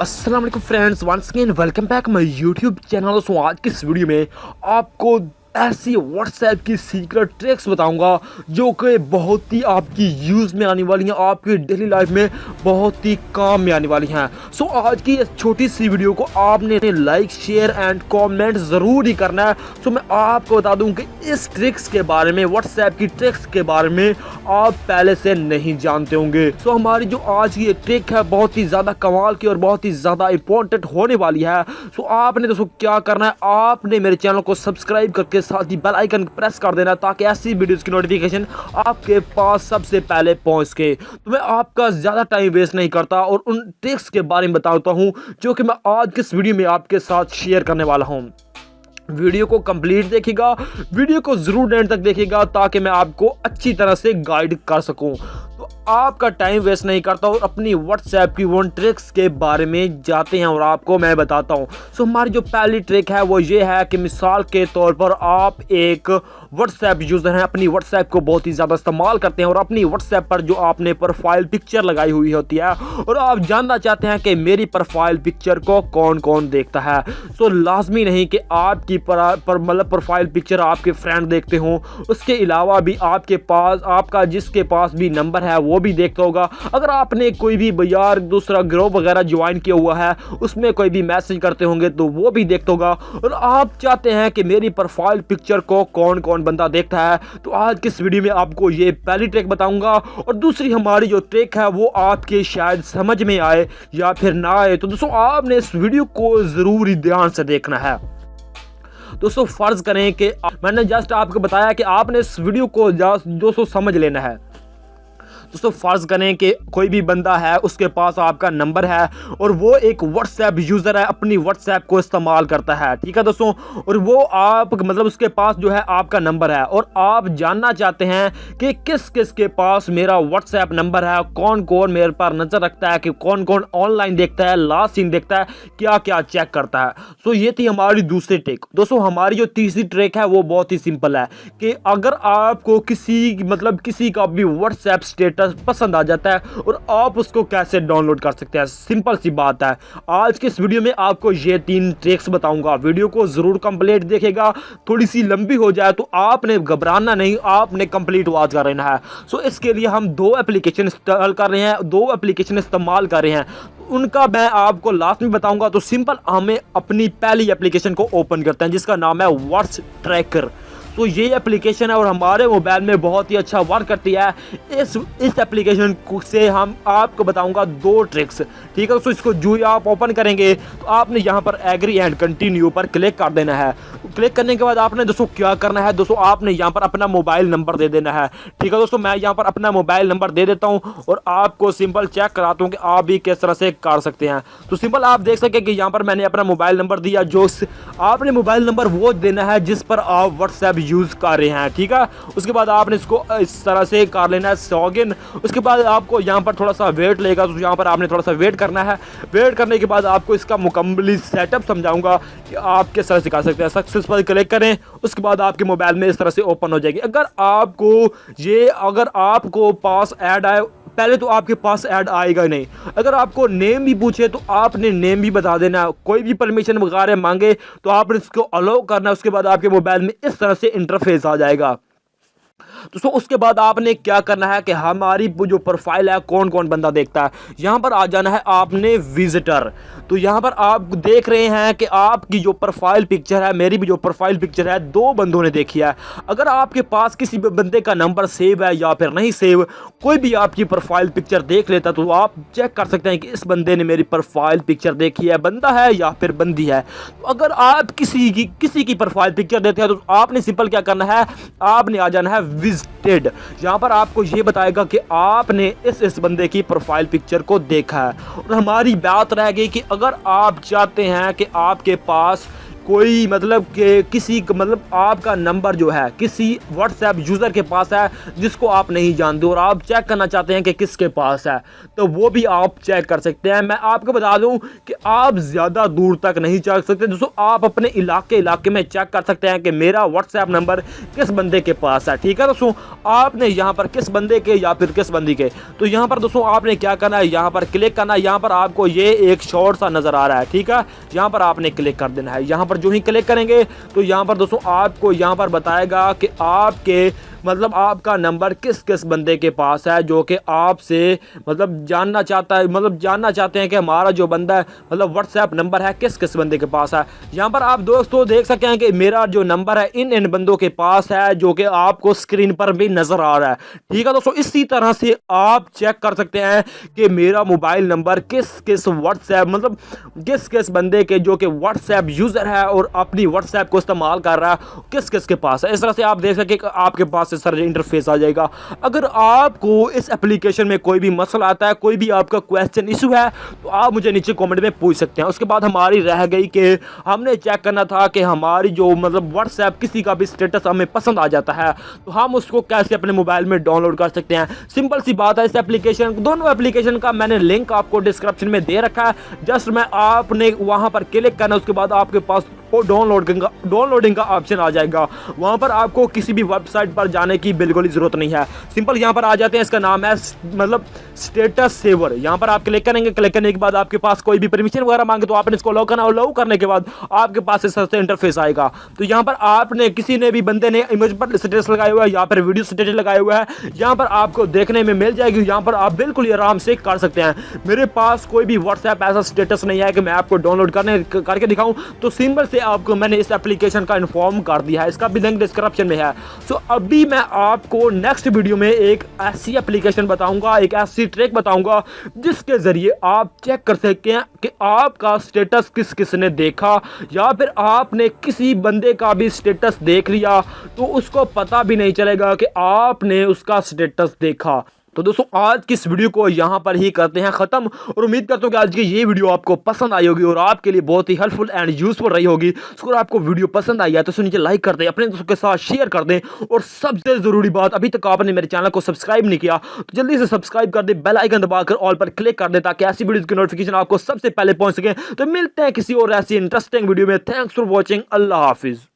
अस्सलाम वालेकुम friends, once again welcome back my YouTube channel. So आज की इस वीडियो में आपको ऐसी व्हाट्सएप की सीक्रेट ट्रिक्स बताऊंगा जो कि बहुत ही आपकी यूज़ में आने वाली हैं, आपकी डेली लाइफ में बहुत ही काम में आने वाली हैं। सो आज की इस छोटी सी वीडियो को आपने लाइक शेयर एंड कमेंट ज़रूर ही करना है। सो मैं आपको बता दूं कि इस ट्रिक्स के बारे में, व्हाट्सएप की ट्रिक्स के बारे में आप पहले से नहीं जानते होंगे। सो हमारी जो आज की ट्रिक है बहुत ही ज़्यादा कमाल की और बहुत ही ज़्यादा इंपॉर्टेंट होने वाली है। सो आपने दोस्तों क्या करना है, आपने मेरे चैनल को सब्सक्राइब करके साथ ही बेल आइकन प्रेस कर देना ताकि ऐसी वीडियोस की नोटिफिकेशन आपके पास सबसे पहले पहुंच सके। तो मैं आपका ज़्यादा टाइम वेस्ट नहीं करता और उन ट्रिक्स के बारे में बताता हूं जो कि मैं आज के इस वीडियो में आपके साथ शेयर करने वाला हूं। वीडियो को कंप्लीट देखिएगा, वीडियो को ज़रूर एंड तक देखिएगा ताकि मैं आपको अच्छी तरह से गाइड कर सकूं। तो आपका टाइम वेस्ट नहीं करता और अपनी व्हाट्सएप की वन ट्रिक्स के बारे में जाते हैं और आपको मैं बताता हूं। सो हमारी जो पहली ट्रिक है वो ये है कि मिसाल के तौर पर आप एक व्हाट्सएप यूज़र हैं, अपनी व्हाट्सएप को बहुत ही ज़्यादा इस्तेमाल करते हैं और अपनी व्हाट्सएप पर जो आपने प्रोफाइल पिक्चर लगाई हुई होती है और आप जानना चाहते हैं कि मेरी प्रोफाइल पिक्चर को कौन कौन देखता है। सो लाजमी नहीं कि आपकी मतलब प्रोफाइल पिक्चर आपके फ्रेंड देखते हों, उसके अलावा भी आपके पास आपका जिसके पास भी नंबर है वो भी देखता होगा। अगर आपने कोई भी यार दूसरा ग्रुप वगैरह ज्वाइन किया हुआ है उसमें कोई भी मैसेज करते होंगे तो वो भी देखता होगा। और आप चाहते हैं कि मेरी प्रोफाइल पिक्चर को कौन कौन बंदा देखता है, तो आज की इस वीडियो में आपको ये पहली ट्रिक बताऊंगा। और दूसरी हमारी जो ट्रिक है वो आपके शायद समझ में आए या फिर ना आए, तो दोस्तों आपने इस वीडियो को ज़रूर ही ध्यान से देखना है। दोस्तों फर्ज करें कि मैंने जस्ट आपको बताया कि आपने इस वीडियो को दोस्तों समझ लेना है। दोस्तों फर्ज करें कि कोई भी बंदा है, उसके पास आपका नंबर है और वो एक व्हाट्सएप यूज़र है, अपनी व्हाट्सएप को इस्तेमाल करता है, ठीक है दोस्तों। और वो आप मतलब उसके पास जो है आपका नंबर है और आप जानना चाहते हैं कि किस किस के पास मेरा व्हाट्सएप नंबर है, कौन कौन मेरे पर नज़र रखता है, कि कौन कौन ऑनलाइन देखता है, लास्ट सीन देखता है, क्या क्या चेक करता है। सो ये थी हमारी दूसरी ट्रिक। दोस्तों हमारी जो तीसरी ट्रिक है वो बहुत ही सिंपल है कि अगर आपको किसी का भी व्हाट्सएप स्टेटस पसंद आ जाता है और आप उसको कैसे डाउनलोड कर सकते हैं, सिंपल सी बात है। आज के इस वीडियो में आपको ये 3 ट्रिक्स बताऊंगा, वीडियो को जरूर कंप्लीट देखिएगा। थोड़ी सी लंबी हो जाए तो आपने घबराना नहीं, आपने कंप्लीट वॉच कर लेना है। सो इसके लिए हम 2 एप्लीकेशन इंस्टॉल कर रहे हैं, 2 एप्लीकेशन इस्तेमाल कर रहे हैं, उनका मैं आपको लास्ट में बताऊंगा। तो सिंपल हमें अपनी पहली एप्लीकेशन को ओपन करते हैं जिसका नाम है व्हाट्स ट्रैकर। तो ये एप्लीकेशन है और हमारे मोबाइल में बहुत ही अच्छा वर्क करती है। इस एप्लीकेशन से हम आपको बताऊंगा 2 ट्रिक्स, ठीक है। तो इसको जो ही आप ओपन करेंगे तो आपने यहाँ पर एग्री एंड कंटिन्यू पर क्लिक कर देना है। क्लिक करने के बाद आपने दोस्तों क्या करना है, दोस्तों आपने यहाँ पर अपना मोबाइल नंबर दे देना है, ठीक है दोस्तों। मैं यहाँ पर अपना मोबाइल नंबर दे देता हूँ और आपको सिंपल चेक कराता हूँ कि आप भी किस तरह से कर सकते हैं। तो सिंपल आप देख सकें कि यहाँ पर मैंने अपना मोबाइल नंबर दिया। जो आपने मोबाइल नंबर वो देना है जिस पर आप व्हाट्सएप यूज़ कर रहे हैं, ठीक है। उसके बाद आपने इसको इस तरह से कर लेना है लॉगिन। उसके बाद आपको यहाँ पर थोड़ा सा वेट लेगा, तो यहाँ पर आपने थोड़ा सा वेट करना है। वेट करने के बाद आपको इसका मुकम्मल सेटअप समझाऊंगा कि आप किस तरह से कर सकते हैं। सक्सेस पर क्लिक करें, उसके बाद आपके मोबाइल में इस तरह से ओपन हो जाएगी। अगर आपको पास ऐड आए, पहले तो आपके पास ऐड आएगा ही नहीं। अगर आपको नेम भी पूछे तो आपने नेम भी बता देना। कोई भी परमिशन वगैरह मांगे तो आपने इसको अलाउ करना है। उसके बाद आपके मोबाइल में इस तरह से इंटरफेस आ जाएगा। तो उसके बाद आपने क्या करना है कि हमारी जो प्रोफाइल है कौन कौन बंदा देखता है, यहाँ पर आ जाना है आपने विजिटर। तो यहाँ पर आप देख रहे हैं कि आपकी जो प्रोफाइल पिक्चर है, मेरी भी जो प्रोफाइल पिक्चर है, 2 बंदों ने देखी है। अगर आपके पास किसी भी बंदे का नंबर सेव है या फिर नहीं सेव, कोई भी आपकी प्रोफाइल पिक्चर देख लेता तो आप चेक कर सकते हैं कि इस बंदे ने मेरी प्रोफाइल पिक्चर देखी है, बंदा है या फिर बंदी है। तो अगर आप किसी की प्रोफाइल पिक्चर देते हैं तो आपने सिंपल क्या करना है, आपने आ जाना है विजिटेड। यहाँ पर आपको ये बताएगा कि आपने इस बंदे की प्रोफाइल पिक्चर को देखा है। और हमारी बात रह गई कि अगर आप चाहते हैं कि आपके पास कोई मतलब कि किसी मतलब आपका नंबर जो है किसी व्हाट्सएप यूज़र के पास है जिसको आप नहीं जानते और आप चेक करना चाहते हैं कि किसके पास है, तो वो भी आप चेक कर सकते हैं। मैं आपको बता दूं कि आप ज़्यादा दूर तक नहीं चेक सकते दोस्तों, आप अपने इलाके में चेक कर सकते हैं कि मेरा व्हाट्सएप नंबर किस बंदे के पास है। ठीक है दोस्तों, आपने यहाँ पर किस बंदे के या फिर किस बंदी के, तो यहाँ पर दोस्तों आपने क्या करना है, यहाँ पर क्लिक करना है। यहाँ पर आपको ये एक शॉर्ट सा नज़र आ रहा है, ठीक है, यहाँ पर आपने क्लिक कर देना है। यहाँ पर जो ही क्लिक करेंगे तो यहाँ पर दोस्तों आपको यहाँ पर बताएगा कि आपके मतलब आपका नंबर किस किस बंदे के पास है जो कि आपसे मतलब जानना चाहता है, मतलब जानना चाहते हैं कि हमारा जो बंदा है मतलब व्हाट्सएप नंबर है किस किस बंदे के पास है। यहाँ पर आप दोस्तों देख सकते हैं कि मेरा जो नंबर है इन बंदों के पास है जो कि आपको स्क्रीन पर भी नज़र आ रहा है। ठीक है दोस्तों, इसी तरह से आप चेक कर सकते हैं कि मेरा मोबाइल नंबर किस किस व्हाट्सएप मतलब किस किस बंदे के जो कि व्हाट्सएप यूज़र है और अपनी व्हाट्सएप को इस्तेमाल कर रहा है किस किस के पास है। इस तरह से आप देख सकें कि आपके पास सर इंटरफेस आ जाएगा। अगर आपको इस एप्लीकेशन में कोई भी मसला आता है, कोई भी आपका क्वेश्चन इशू है, तो आप मुझे नीचे कमेंट में पूछ सकते हैं। उसके बाद हमारी रह गई कि हमने चेक करना था कि हमारी जो मतलब व्हाट्सएप किसी का भी स्टेटस हमें पसंद आ जाता है तो हम उसको कैसे अपने मोबाइल में डाउनलोड कर सकते हैं। सिंपल सी बात है, इस एप्लीकेशन दोनों एप्लीकेशन का मैंने लिंक आपको डिस्क्रिप्शन में दे रखा है। जस्ट मैं आपने वहां पर क्लिक करना, उसके बाद आपके पास वो डाउनलोडिंग का ऑप्शन आ जाएगा। वहां पर आपको किसी भी वेबसाइट पर जाने की बिल्कुल ही जरूरत नहीं है। सिंपल यहाँ पर आ जाते हैं, इसका नाम है मतलब स्टेटस सेवर। यहाँ पर आप क्लिक करेंगे, क्लिक करने के बाद आपके पास कोई भी परमिशन वगैरह मांगे तो आपने इसको अलाउ करना और अलाउ करने के बाद आपके पास इस तरह से इंटरफेस आएगा। तो यहाँ पर आपने किसी ने भी बंदे ने इमेज पर स्टेटस लगाया हुआ है या फिर वीडियो स्टेटस लगाया हुआ है, यहाँ पर आपको देखने में मिल जाएगी। यहाँ पर आप बिल्कुल ही आराम से कर सकते हैं। मेरे पास कोई भी व्हाट्सएप ऐसा स्टेटस नहीं है कि मैं आपको डाउनलोड करके दिखाऊं, तो सिंपल से आपको मैंने इस एप्लीकेशन का इन्फॉर्म कर दिया है, इसका भी लिंक डिस्क्रिप्शन में है। सो अभी मैं आपको नेक्स्ट वीडियो में एक ऐसी एप्लीकेशन बताऊंगा, एक ऐसी ट्रिक बताऊंगा जिसके जरिए आप चेक कर सकते हैं कि आपका स्टेटस किस किस ने देखा, या फिर आपने किसी बंदे का भी स्टेटस देख लिया तो उसको पता भी नहीं चलेगा कि आपने उसका स्टेटस देखा। तो दोस्तों आज की इस वीडियो को यहाँ पर ही करते हैं ख़त्म, और उम्मीद करता हूँ कि आज की ये वीडियो आपको पसंद आई होगी और आपके लिए बहुत ही हेल्पफुल एंड यूजफुल रही होगी। अगर आपको वीडियो पसंद आई है तो नीचे लाइक कर दें, अपने दोस्तों के साथ शेयर कर दें, और सबसे ज़रूरी बात, अभी तक आपने मेरे चैनल को सब्सक्राइब नहीं किया तो जल्दी से सब्सक्राइब कर दें, बेल आइकन दबाकर ऑल पर क्लिक कर दें ताकि ऐसी वीडियो की नोटिफिकेशन आपको सबसे पहले पहुँच सके। तो मिलते हैं किसी और ऐसी इंटरेस्टिंग वीडियो में। Thanks for watching. अल्लाह हाफिज़।